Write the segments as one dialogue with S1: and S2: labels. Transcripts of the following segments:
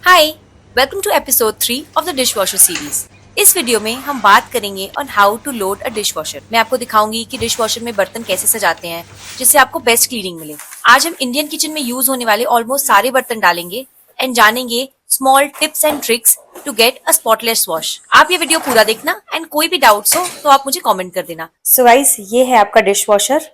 S1: Hi, welcome to episode 3 of the dishwasher series. इस video में हम बात करेंगे on how to load a dishwasher. मैं आपको दिखाऊंगी कि डिशवॉशर में बर्तन कैसे सजाते हैं जिससे आपको बेस्ट क्लीनिंग मिले। आज हम इंडियन किचन में यूज होने वाले ऑलमोस्ट सारे बर्तन डालेंगे एंड जानेंगे small tips and tricks to get a spotless wash. आप ये वीडियो पूरा देखना एंड कोई भी डाउट्स हो तो आप मुझे कॉमेंट कर देना। सो गाइस, ये है आपका डिशवॉशर।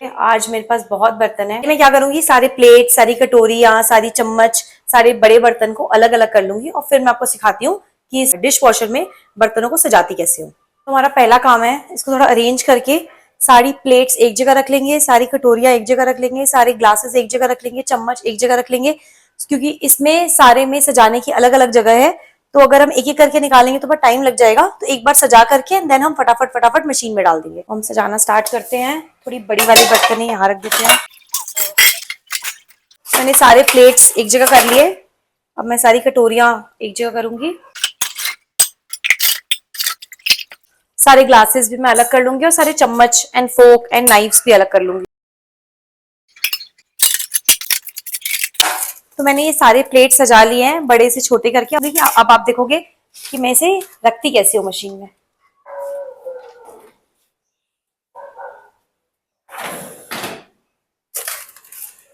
S1: आज मेरे पास बहुत बर्तन है। मैं क्या करूंगी, सारे प्लेट, सारी कटोरियां, सारी चम्मच, सारे बड़े बर्तन को अलग अलग कर लूंगी और फिर मैं आपको सिखाती हूँ कि इस डिश वॉशर में बर्तनों को सजाती कैसे हूँ। तो हमारा पहला काम है, इसको थोड़ा अरेंज करके सारी प्लेट्स एक जगह रख लेंगे, सारी कटोरियां एक जगह रख लेंगे, सारे ग्लासेस एक जगह रख लेंगे, चम्मच एक जगह रख लेंगे, क्योंकि इसमें सारे में सजाने की अलग अलग जगह है। तो अगर हम एक एक करके निकालेंगे तो बहुत टाइम लग जाएगा। तो एक बार सजा करके देन हम फटाफट फटाफट मशीन में डाल देंगे। हम सजाना स्टार्ट करते हैं। थोड़ी बड़ी वाली बर्तनें यहाँ रख देते हैं। मैंने सारे प्लेट्स एक जगह कर लिए। अब मैं सारी कटोरियां एक जगह करूंगी। सारे ग्लासेस भी मैं अलग कर लूंगी और सारे चम्मच एंड फोक एंड नाइफ्स भी अलग कर लूंगी। तो मैंने ये सारे प्लेट सजा लिए हैं बड़े से छोटे करके। अब आप देखोगे कि मैं इसे रखती कैसे हूँ मशीन में।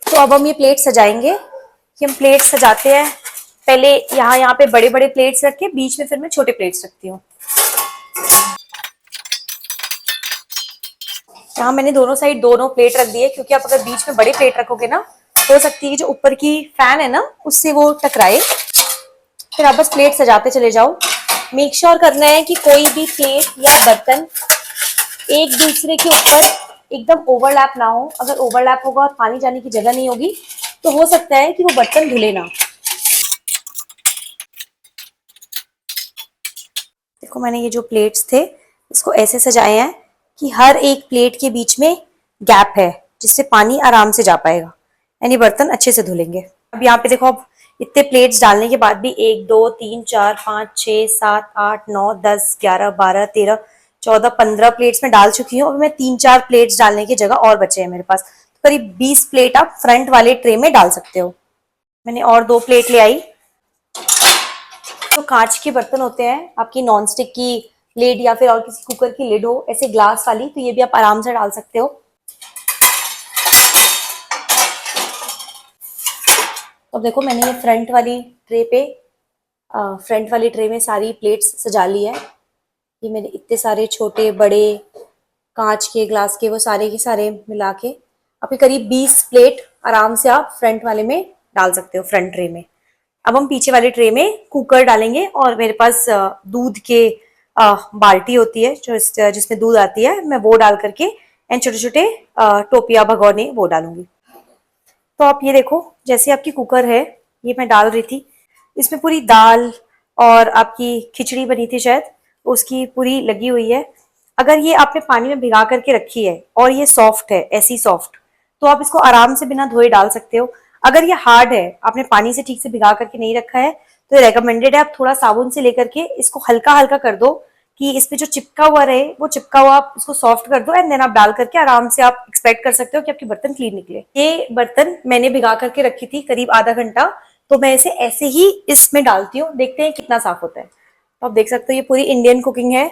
S1: तो अब हम ये प्लेट सजाएंगे कि हम प्लेट सजाते हैं। पहले यहाँ पे बड़े बड़े प्लेट्स रख के बीच में फिर मैं छोटे प्लेट्स रखती हूँ। यहाँ मैंने दोनों साइड दोनों प्लेट रख दिए, क्योंकि आप अगर बीच में बड़े प्लेट रखोगे ना तो हो सकती है कि जो ऊपर की फैन है ना उससे वो टकराए। फिर आप बस प्लेट सजाते चले जाओ। मेक श्योर करना है कि कोई भी प्लेट या बर्तन एक दूसरे के ऊपर एकदम ओवरलैप ना हो। अगर ओवरलैप होगा और पानी जाने की जगह नहीं होगी तो हो सकता है कि वो बर्तन धुले ना। देखो, मैंने ये जो प्लेट्स थे इसको ऐसे सजाए हैं कि हर एक प्लेट के बीच में गैप है, जिससे पानी आराम से जा पाएगा, यानी बर्तन अच्छे से धुलेंगे। अब यहाँ पे देखो, अब इतने प्लेट्स डालने के बाद भी 1 2 3 4 5 6 7 8 9 10 11 12 13 14 15 प्लेट्स में डाल चुकी हूँ। अब मैं 3-4 प्लेट्स डालने की जगह और बचे हैं मेरे पास। तो करीब 20 प्लेट आप फ्रंट वाले ट्रे में डाल सकते हो। मैंने और 2 प्लेट ले आई। तो कांच के बर्तन होते हैं, आपकी नॉन स्टिक की लिड या फिर और किसी कुकर की लिड हो ऐसे ग्लास वाली, तो ये भी आप आराम से डाल सकते हो। तो अब देखो, मैंने ये फ्रंट वाली ट्रे में सारी प्लेट्स सजा ली है। ये मेरे इतने सारे छोटे बड़े कांच के, ग्लास के, वो सारे के सारे मिला के आपके करीब 20 प्लेट आराम से आप फ्रंट वाले में डाल सकते हो, फ्रंट ट्रे में। अब हम पीछे वाले ट्रे में कुकर डालेंगे और मेरे पास दूध के बाल्टी होती है जो जिसमें दूध आती है, मैं वो डाल करके एंड छोटे छोटे टोपिया भगोने वो डालूंगी। तो आप ये देखो, जैसे आपकी कुकर है, ये मैं डाल रही थी, इसमें पूरी दाल और आपकी खिचड़ी बनी थी शायद, उसकी पूरी लगी हुई है। अगर ये आपने पानी में भिगा करके रखी है और ये सॉफ्ट है, ऐसी सॉफ्ट, तो आप इसको आराम से बिना धोए डाल सकते हो। अगर ये हार्ड है, आपने पानी से ठीक से भिगा करके नहीं रखा है, तो रेकमेंडेड है आप थोड़ा साबुन से लेकर के इसको हल्का हल्का कर दो कि इसमें जो चिपका हुआ रहे वो चिपका हुआ आप उसको सॉफ्ट कर दो एंड देन आप डाल करके आराम से आप एक्सपेक्ट कर सकते हो कि आपके बर्तन क्लीन निकले। ये बर्तन मैंने भिगा करके रखी थी करीब आधा घंटा, तो मैं इसे ऐसे ही इसमें डालती हूँ, देखते हैं कितना साफ होता है। तो आप देख सकते हो ये पूरी इंडियन कुकिंग है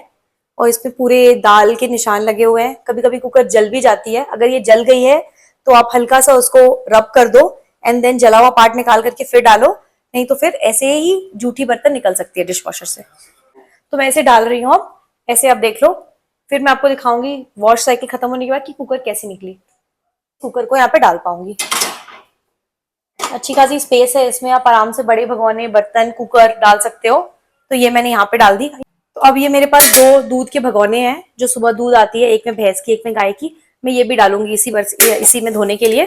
S1: और इसमें पूरे दाल के निशान लगे हुए हैं। कभी कभी कुकर जल भी जाती है, अगर ये जल गई है तो आप हल्का सा उसको रब कर दो एंड देन जला हुआ पार्ट निकाल करके फिर डालो, नहीं तो फिर ऐसे ही जूठी बर्तन निकल सकती है डिशवॉशर से। तो मैं इसे डाल रही हूँ, अब ऐसे आप देख लो। फिर मैं आपको दिखाऊंगी वॉश साइकिल खत्म होने के बाद कि कुकर कैसे निकली। कुकर को यहाँ पे डाल पाऊंगी। अच्छी खासी स्पेस है इसमें, आप आराम से बड़े भगोने, बर्तन, कुकर डाल सकते हो। तो ये मैंने यहाँ पे डाल दी। तो अब ये मेरे पास 2 दूध के भगोने हैं जो सुबह दूध आती है, एक में भैंस की एक में गाय की। मैं ये भी डालूंगी इसी में धोने के लिए।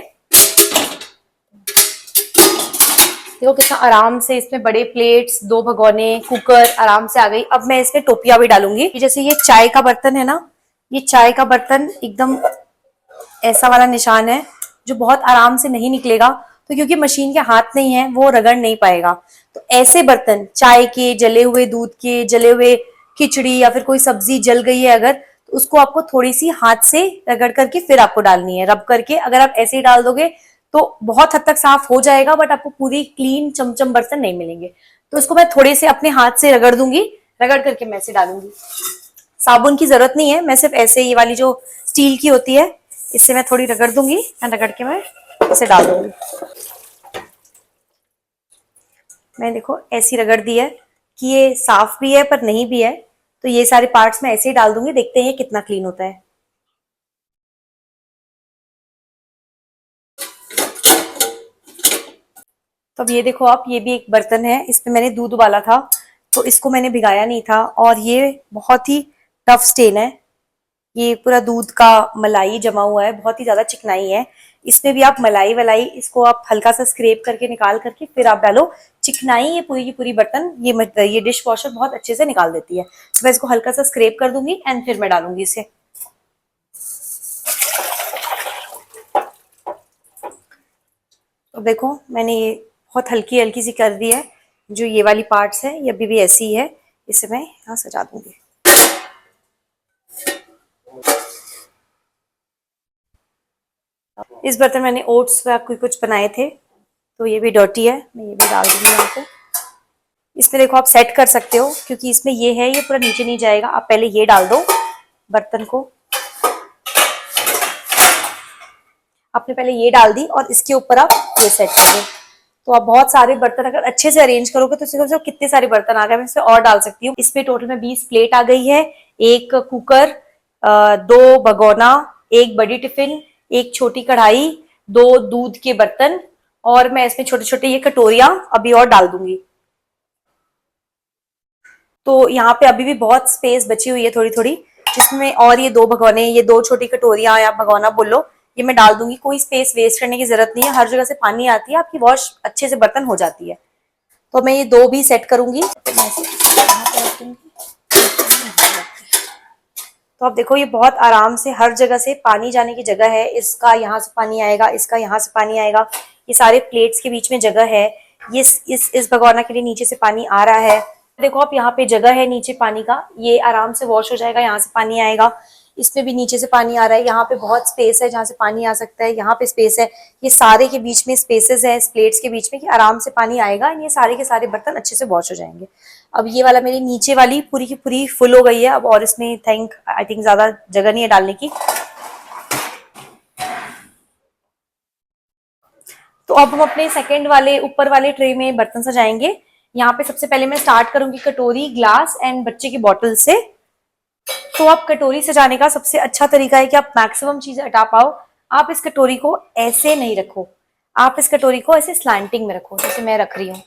S1: देखो कितना आराम से इसमें बड़े प्लेट्स, 2 भगोने, कुकर आराम से आ गई। अब मैं इसमें टोपिया भी डालूंगी। जैसे ये चाय का बर्तन है ना, ये चाय का बर्तन एकदम ऐसा वाला निशान है जो बहुत आराम से नहीं निकलेगा, तो क्योंकि मशीन के हाथ नहीं है वो रगड़ नहीं पाएगा। तो ऐसे बर्तन, चाय के, जले हुए दूध के, जले हुए खिचड़ी या फिर कोई सब्जी जल गई है अगर, तो उसको आपको थोड़ी सी हाथ से रगड़ करके फिर आपको डालनी है, रब करके। अगर आप ऐसे ही डाल दोगे तो बहुत हद तक साफ हो जाएगा, बट आपको पूरी क्लीन चमचम बर्तन नहीं मिलेंगे। तो इसको मैं थोड़े से अपने हाथ से रगड़ दूंगी, रगड़ करके मैं इसे डालूंगी। साबुन की जरूरत नहीं है, मैं सिर्फ ऐसे ये वाली जो स्टील की होती है इससे मैं थोड़ी रगड़ दूंगी, रगड़ के मैं इसे डाल दूंगी। मैं देखो ऐसी रगड़ दी है कि ये साफ भी है पर नहीं भी है, तो ये सारे पार्ट्स मैं ऐसे ही डाल दूंगी, देखते हैं ये कितना क्लीन होता है। तो अब ये देखो आप, ये भी एक बर्तन है, इसमें मैंने दूध उबाला था, तो इसको मैंने भिगाया नहीं था, और ये बहुत ही टफ स्टेन है, ये पूरा दूध का मलाई जमा हुआ है, बहुत ही ज्यादा चिकनाई है। इसमें भी आप मलाई वलाई इसको आप हल्का सा स्क्रैप करके निकाल करके फिर आप डालो, चिकनाई ये पूरी की पूरी बर्तन ये डिश वॉशर बहुत अच्छे से निकाल देती है। तो मैं इसको हल्का सा स्क्रैप कर दूंगी एंड फिर मैं डालूंगी इसे। तो देखो मैंने ये बहुत हल्की हल्की सी कर दी है, जो ये वाली पार्ट्स है ये अभी भी ऐसी ही है, इसे मैं यहाँ सजा दूंगी। इस बर्तन मैंने ओट्स का कुछ बनाए थे, तो ये भी डर्टी है, मैं ये भी डाल दूंगी यहाँ पे। इसमें देखो आप सेट कर सकते हो, क्योंकि इसमें ये है, ये पूरा नीचे नहीं जाएगा। आप पहले ये डाल दो बर्तन को, आपने पहले ये डाल दी और इसके ऊपर आप ये सेट कर दो। तो आप बहुत सारे बर्तन अगर अच्छे से अरेंज करोगे तो इससे कितने सारे बर्तन आ गए, मैं इसमें और डाल सकती हूँ। इसमें टोटल में 20 प्लेट आ गई है, एक कुकर, 2 भगोना, एक बड़ी टिफिन, एक छोटी कढ़ाई, 2 दूध के बर्तन, और मैं इसमें छोटे छोटे ये कटोरियां अभी और डाल दूंगी। तो यहाँ पे अभी भी बहुत स्पेस बची हुई है थोड़ी थोड़ी, जिसमें और ये 2 भगोने, ये 2 छोटी कटोरियां या भगोना बोलो, ये मैं डाल दूंगी। कोई स्पेस वेस्ट करने की जरूरत नहीं है, हर जगह से पानी आती है, आपकी वॉश अच्छे से बर्तन हो जाती है। तो मैं ये 2 भी सेट करूंगी। तो आप देखो ये बहुत आराम से हर जगह से पानी जाने की जगह है, इसका यहाँ से पानी आएगा, इसका यहाँ से पानी आएगा, ये सारे प्लेट्स के बीच में जगह है, ये इस भगोना के लिए नीचे से पानी आ रहा है। देखो आप यहाँ पे जगह है नीचे पानी का, ये आराम से वॉश हो जाएगा, यहाँ से पानी आएगा, इसमें भी नीचे से पानी आ रहा है, यहाँ पे बहुत स्पेस है जहाँ से पानी आ सकता है, यहाँ पे स्पेस है, ये सारे के बीच में स्पेसेस है, प्लेट्स के बीच में, कि आराम से पानी आएगा, ये सारे के सारे बर्तन अच्छे से वॉश हो जाएंगे। अब ये वाला मेरी नीचे वाली पूरी की पूरी फुल हो गई है अब, और इसमें आई थिंक ज्यादा जगह नहीं है डालने की। तो अब हम अपने सेकंड वाले ऊपर वाले ट्रे में बर्तन सजाएंगे। यहाँ पे सबसे पहले मैं स्टार्ट करूंगी कटोरी, ग्लास एंड बच्चे की बॉटल से। तो आप कटोरी सजाने का सबसे अच्छा तरीका है कि आप मैक्सिमम चीजें हटा पाओ। आप इस कटोरी को ऐसे नहीं रखो, आप इस कटोरी को ऐसे स्लैंटिंग में रखो, जैसे मैं रख रही हूँ।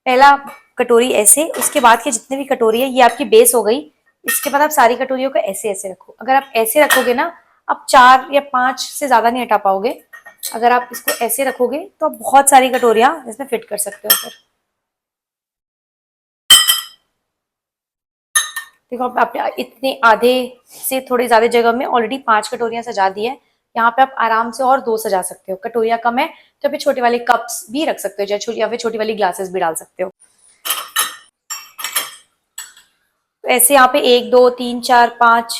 S1: पहला कटोरी ऐसे, उसके बाद के जितने भी कटोरी है ये आपकी बेस हो गई। इसके बाद आप सारी कटोरियों को ऐसे ऐसे रखो। अगर आप ऐसे रखोगे ना, आप 4 या 5 से ज्यादा नहीं हटा पाओगे। अगर आप इसको ऐसे रखोगे तो आप बहुत सारी कटोरियां इसमें फिट कर सकते हो। फिर देखो आपने इतने आधे से थोड़ी ज्यादा जगह में ऑलरेडी 5 कटोरियां सजा दी है। यहाँ पे आप आराम से और 2 सजा सकते हो। कटोरियां कम है तो फिर छोटे वाले कप्स भी रख सकते हो, या फिर छोटी वाली ग्लासेस भी डाल सकते हो। तो ऐसे यहाँ पे 1 2 3 4 5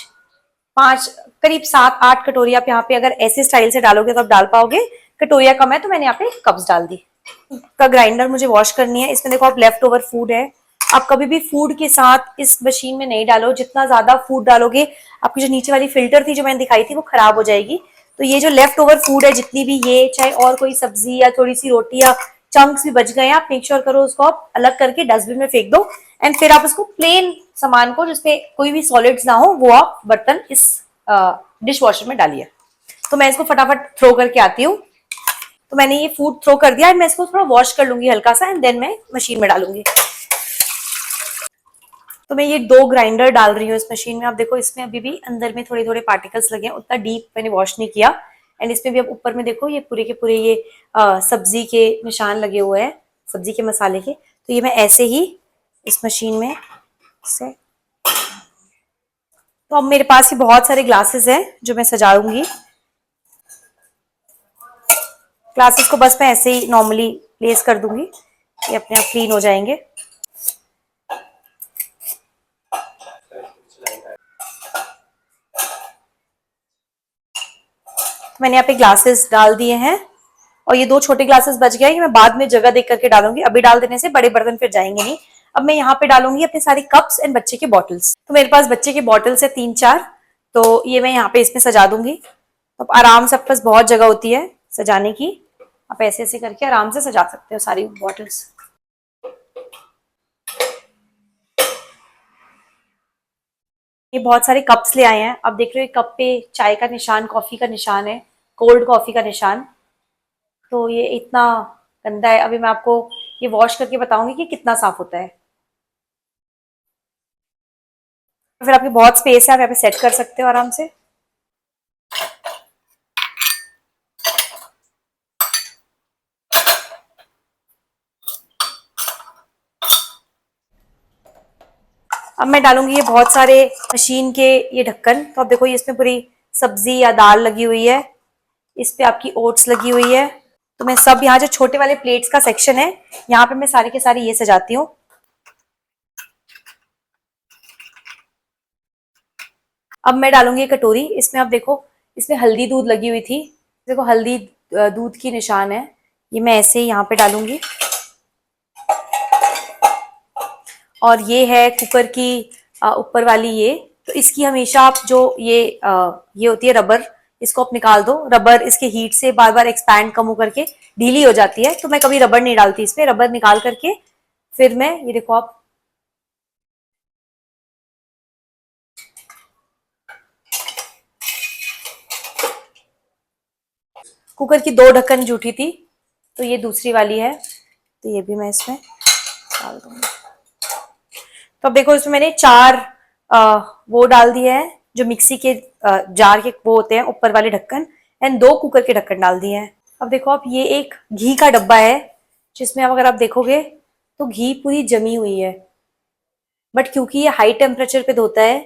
S1: 5 करीब 7 8 कटोरियां आप यहाँ पे अगर ऐसे स्टाइल से डालोगे तो आप डाल पाओगे। कटोरियां कम है तो मैंने यहाँ पे कप्स डाल दी। का ग्राइंडर मुझे वॉश करनी है। इसमें देखो आप लेफ्ट ओवर फूड है, आप कभी भी फूड के साथ इस मशीन में नहीं डालो। जितना ज्यादा फूड डालोगे आपकी जो नीचे वाली फिल्टर थी जो मैंने दिखाई थी वो खराब हो जाएगी। तो ये जो लेफ्ट ओवर फूड है जितनी भी, ये चाहे और कोई सब्जी या थोड़ी सी रोटी या चंक्स भी बच गए, आप मेक श्योर करो उसको आप अलग करके डस्टबिन में फेंक दो। एंड फिर आप उसको प्लेन सामान को जिसपे कोई भी सॉलिड्स ना हो वो आप बर्तन इस डिश वॉशर में डालिए। तो मैं इसको फटाफट थ्रो करके आती हूँ। तो मैंने ये फूड थ्रो कर दिया, मैं इसको थोड़ा वॉश कर लूंगी हल्का सा एंड देन मैं मशीन में डालूंगी। तो मैं ये 2 ग्राइंडर डाल रही हूँ इस मशीन में। आप देखो इसमें अभी भी अंदर में थोड़े थोड़े पार्टिकल्स लगे हैं, उतना डीप मैंने वॉश नहीं किया। एंड इसमें भी अब ऊपर में देखो ये पूरे के पूरे ये सब्जी के निशान लगे हुए हैं, सब्जी के मसाले के। तो ये मैं ऐसे ही इस मशीन में से, तो अब मेरे पास ये बहुत सारे ग्लासेस हैं जो मैं सजाऊंगी। ग्लासेस को बस मैं ऐसे ही नॉर्मली प्लेस कर दूंगी, ये अपने आप क्लीन हो जाएंगे। मैंने यहाँ पे ग्लासेस डाल दिए हैं और ये 2 छोटे ग्लासेस बच गए, ये मैं बाद में जगह देख करके डालूंगी, अभी डाल देने से बड़े बर्तन फिर जाएंगे नहीं। अब मैं यहाँ पे डालूंगी अपने सारे कप्स एंड बच्चे के बॉटल्स। तो मेरे पास बच्चे के बॉटल्स है 3-4, तो ये मैं यहाँ पे इसमें सजा दूंगी। तो आराम से आपके पास बहुत जगह होती है सजाने की, आप ऐसे ऐसे करके आराम से सजा सकते हो सारी बॉटल्स। ये बहुत सारे कप्स ले आए हैं, अब देख रहे हो कप पे चाय का निशान, कॉफी का निशान है, कोल्ड कॉफी का निशान। तो ये इतना गंदा है, अभी मैं आपको ये वॉश करके बताऊंगी कि कितना साफ होता है। फिर आपकी बहुत स्पेस है, आप यहाँ पे सेट कर सकते हो आराम से। अब मैं डालूंगी ये बहुत सारे मशीन के ये ढक्कन। तो अब देखो ये इसमें पूरी सब्जी या दाल लगी हुई है, इस पे आपकी ओट्स लगी हुई है। तो मैं सब यहाँ जो छोटे वाले प्लेट्स का सेक्शन है, यहाँ पे मैं सारे के सारे ये सजाती हूँ। अब मैं डालूंगी ये कटोरी, इसमें आप देखो इसमें हल्दी दूध लगी हुई थी, देखो हल्दी दूध की निशान है, ये मैं ऐसे ही यहाँ पे डालूंगी। और ये है कुकर की ऊपर वाली ये, तो इसकी हमेशा आप जो ये होती है रबर, इसको आप निकाल दो। रबर इसके हीट से बार बार एक्सपैंड कम होकर के ढीली हो जाती है, तो मैं कभी रबर नहीं डालती इसमें। रबर निकाल करके फिर मैं ये देखो आप कुकर की 2 ढक्कन जूठी थी, तो ये दूसरी वाली है, तो ये भी मैं इसमें डाल दूंगी। तो अब देखो इसमें मैंने 4 वो डाल दिए हैं, जो मिक्सी के जार के वो होते हैं ऊपर वाले ढक्कन, एंड 2 कुकर के ढक्कन डाल दिए हैं। अब देखो आप ये एक घी का डब्बा है, जिसमें अब अगर आप देखोगे तो घी पूरी जमी हुई है, बट क्योंकि ये हाई टेम्परेचर पे धोता है,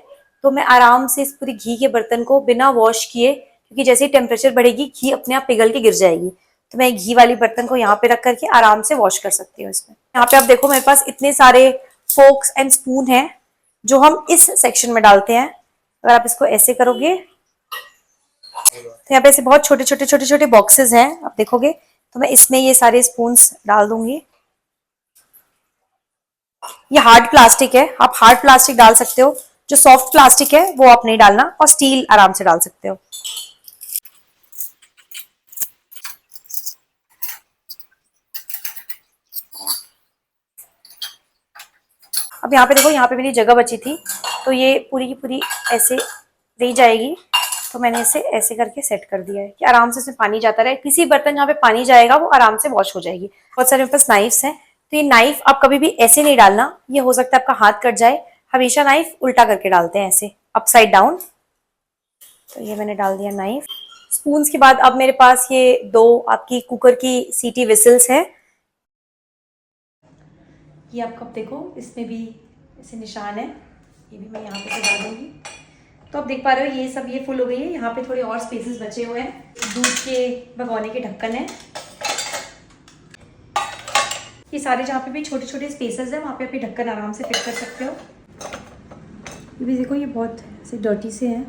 S1: तो मैं आराम से इस पूरी घी के बर्तन को बिना वॉश किए, क्योंकि जैसे ही टेम्परेचर बढ़ेगी घी अपने आप पिघल के गिर जाएगी, तो मैं घी वाली बर्तन को यहाँ पे रख करके आराम से वॉश कर सकती हूँ इसमें। यहाँ पे आप देखो मेरे पास इतने सारे फोक्स एंड स्पून हैं, जो हम इस सेक्शन में डालते हैं। अगर आप इसको ऐसे करोगे तो यहाँ पे ऐसे बहुत छोटे छोटे छोटे छोटे बॉक्सेस हैं, आप देखोगे, तो मैं इसमें ये सारे स्पून्स डाल दूंगी। ये हार्ड प्लास्टिक है, आप हार्ड प्लास्टिक डाल सकते हो, जो सॉफ्ट प्लास्टिक है वो आप नहीं डालना, और स्टील आराम से डाल सकते हो। अब यहाँ पे देखो, यहाँ पे मेरी जगह बची थी, तो ये पूरी की पूरी ऐसे रह जाएगी, तो मैंने इसे ऐसे करके सेट कर दिया है कि आराम से इसमें पानी जाता रहे। किसी बर्तन जहाँ पे पानी जाएगा वो आराम से वॉश हो जाएगी। बहुत सारे मेरे पास नाइफ्स हैं, तो ये नाइफ आप कभी भी ऐसे नहीं डालना, ये हो सकता है आपका हाथ कट जाए। हमेशा नाइफ उल्टा करके डालते हैं, ऐसे अपसाइड डाउन। तो ये मैंने डाल दिया नाइफ। स्पून्स के बाद अब मेरे पास ये 2 आपकी कुकर की सीटी विसल्स है। ये आप कब देखो इसमें भी ऐसे निशान है, ये भी मैं यहाँ पे सजा दूंगी। तो आप देख पा रहे हो ये सब ये फुल हो गई है, यहाँ पे थोड़े और स्पेसेस बचे हुए हैं। दूध के भगोने के ढक्कन है, ये सारे जहाँ पे भी छोटे छोटे स्पेसेस है वहाँ पे आप ये ढक्कन आराम से फिट कर सकते हो। ये भी देखो ये बहुत ऐसे डर्टी से हैं,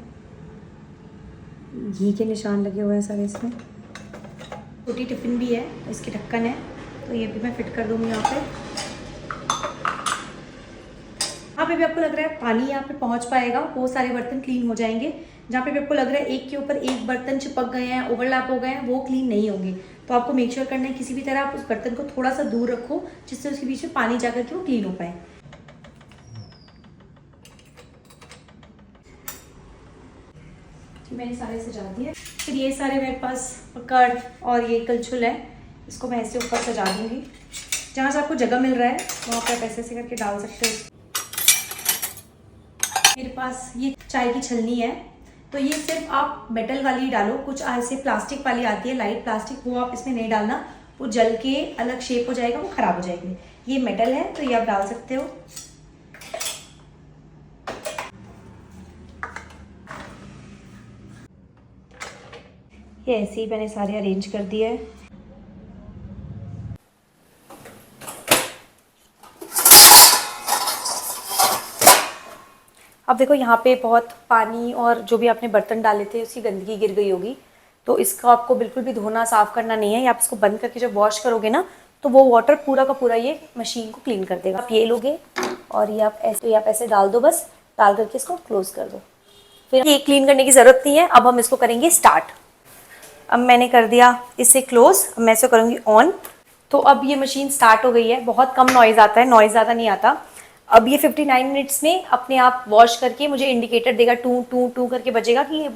S1: घी के निशान लगे हुए हैं सारे इसमें। छोटी टिफिन भी है, इसके ढक्कन है, तो ये भी मैं फिट कर दूंगी यहाँ पे। यहाँ पे भी आपको लग रहा है पानी यहाँ पे पहुंच पाएगा, वो सारे बर्तन क्लीन हो जाएंगे। जहाँ पे भी आपको लग रहा है एक के ऊपर एक बर्तन चिपक गए हैं, ओवरलैप हो गए हैं, वो क्लीन नहीं होंगे। तो आपको मेक श्योर करना है किसी भी तरह आप उस बर्तन को थोड़ा सा दूर रखो, जिससे उसके बीच में पानी जाकर के वो क्लीन हो पाए। मैंने सारे सजा दिए। फिर ये सारे मेरे पास पकड़ और ये कलछुल है, इसको मैं ऐसे ऊपर सजा दूंगी। जहाँ से आपको जगह मिल रहा है वहाँ पर आप ऐसे ऐसे करके डाल सकते हो। मेरे पास ये चाय की छलनी है, तो ये सिर्फ आप मेटल वाली डालो, कुछ ऐसे प्लास्टिक वाली आती है लाइट प्लास्टिक, वो आप इसमें नहीं डालना, वो जल के अलग शेप हो जाएगा, वो खराब हो जाएगी। ये मेटल है तो ये आप डाल सकते हो। ये ऐसे ही मैंने सारे अरेंज कर दिए है। अब देखो यहाँ पे बहुत पानी और जो भी आपने बर्तन डाले थे उसकी गंदगी गिर गई होगी, तो इसको आपको बिल्कुल भी धोना साफ करना नहीं है। आप इसको बंद करके जब वॉश करोगे ना तो वो वाटर पूरा का पूरा ये मशीन को क्लीन कर देगा। आप ये लोगे और ये आप ऐसे डाल दो, बस डाल करके इसको क्लोज कर दो। फिर ये क्लीन करने की जरूरत नहीं है। अब हम इसको करेंगे स्टार्ट। अब मैंने कर दिया इसे क्लोज, अब मैं इसे करूँगी ऑन। तो अब ये मशीन स्टार्ट हो गई है। बहुत कम नॉइज़ आता है, नॉइज़ ज़्यादा नहीं आता। अब ये 59 मिनट्स में अपने आप वॉश करके मुझे इंडिकेटर देगा, टू टू टू करके बजेगा कि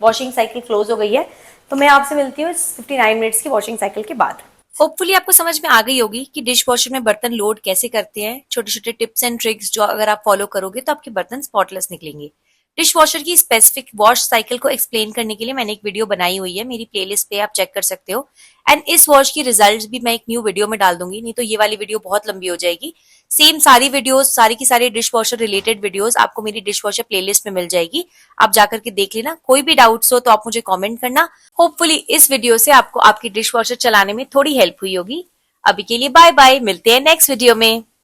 S1: वॉशिंग साइकिल क्लोज हो गई है। तो मैं आपसे मिलती हूँ इस 59 मिनट्स की वॉशिंग साइकिल के बाद। होपफुली आपको समझ में आ गई होगी कि डिश वॉशर में बर्तन लोड कैसे करते हैं। छोटे छोटे टिप्स एंड ट्रिक्स जो अगर आप फॉलो करोगे तो आपके बर्तन स्पॉटलेस निकलेंगे। डिश वॉशर की स्पेसिफिक वॉश साइकिल को एक्सप्लेन करने के लिए मैंने एक वीडियो बनाई हुई है, मेरी प्लेलिस्ट पे आप चेक कर सकते हो। एंड इस वॉश की रिजल्ट्स भी मैं एक न्यू वीडियो में डाल दूंगी, नहीं तो ये वाली वीडियो बहुत लंबी हो जाएगी। सेम सारी वीडियोस, सारी की सारी डिश वॉशर रिलेटेड वीडियोस आपको मेरी डिश वॉशर प्लेलिस्ट में मिल जाएगी। आप जाकर के देख लेना। कोई भी डाउट्स हो तो आप मुझे कमेंट करना। होपफुली इस वीडियो से आपको आपकी डिश वॉशर चलाने में थोड़ी हेल्प हुई होगी। अभी के लिए बाय बाय, मिलते हैं नेक्स्ट वीडियो में।